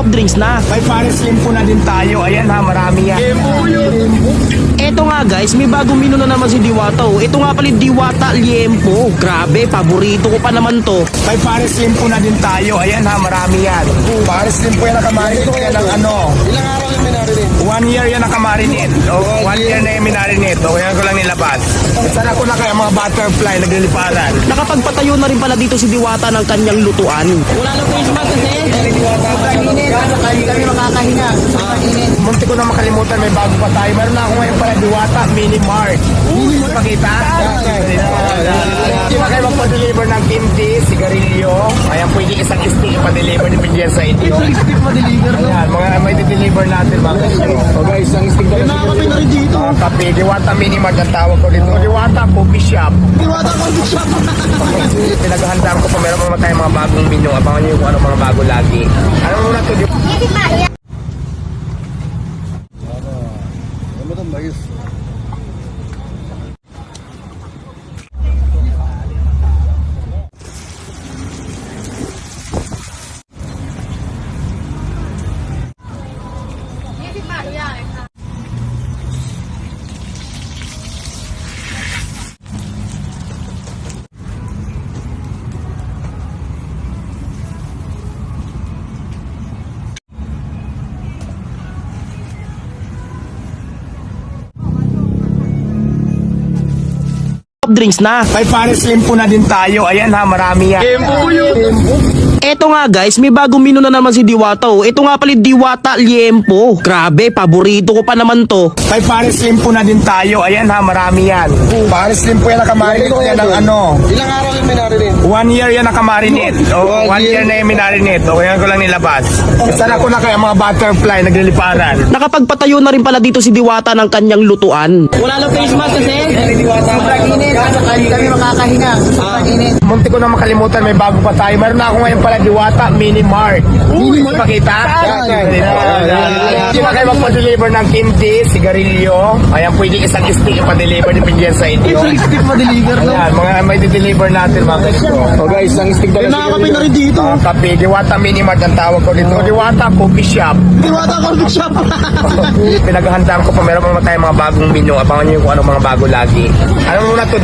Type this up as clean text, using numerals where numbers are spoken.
drinks na. May Paris Limpo na din tayo. Ayan ha, marami yan. Eto nga guys, may bagong menu na naman si Diwata oh. Ito nga pala yung Diwata Liempo. Grabe, paborito ko pa naman to. May Paris Limpo na din tayo. Ayan ha, marami yan. Paris Limpo yan nakamarinate yan ng ano. Ilang araw yung minarinate? 1 year yan nakamarinate. O, 1 year na yung minarinate. O, yan ko lang nilabas. Sana ko na kaya mga butterfly nagliliparan. Nakapagpatayo na rin pala dito si Diwata ng kanyang lutuan. Wala na face mask kasi. Sobrang init. Kami makakahinga. Sobrang init. Munti ko na makalimutan, may bago pa tayo. Meron na ako ngayon pala Diwata Mini Mart. Pakita? Di ba kayo magpa-deliver ng kimchi, sigarilyo? Ayan, pwede isang stick pa-deliver ni Pindian sa inyo. Stick ma-deliver, no? Ayan, mga may deliver natin mga guys. O guys, ang stick na Nakakapin na rin dito. Kape, Diwata Mini Mart ang tawag ko dito. Diwata Coffee Shop. Diwata Coffee Shop. Pinaghahandaan ko pa, meron pa tayong mga bagong menu. Abangan nyo kung ano mga bago lagi. Ano muna to, Ano to, mais? Drinks na. May Paris Limpo na din tayo. Ayan ha, marami yan. Eto nga guys, may bagong menu na naman si Diwata oh. Ito nga pala yung Diwata Liempo. Grabe, paborito ko pa naman to. May Paris Limpo na din tayo. Ayan ha, marami yan. Paris Limpo yan nakamarinate yan ng ano. Ilang araw yung minarinate? 1 year yan nakamarinate. O, 1 year na yung minarinate. O, yan ko lang nilabas. Sana ko na kaya mga butterfly nagliliparan. Nakapagpatayo na rin pala dito si Diwata ng kanyang lutuan. Wala na face mask kasi. Sobrang init. Kami makakahinga. Sobrang init. Munti ko na makalimutan, may bago pa tayo. Meron na ako ngayon pala Diwata Mini Mart. Pakita? Di ba kayo magpa-deliver ng kimchi, sigarilyo? Ayan, pwede isang stick pa-deliver ni Pindian sa inyo. Stick ma-deliver, no? Ayan, mga may deliver natin mga guys. O guys, ang stick na Nakakapin na rin dito. Kape, Diwata Mini Mart ang tawag ko dito. Diwata Coffee Shop. Diwata Coffee Shop. Pinaghahandaan ko pa, meron pa tayong mga bagong menu. Abangan nyo kung ano mga bago lagi. Ano muna to,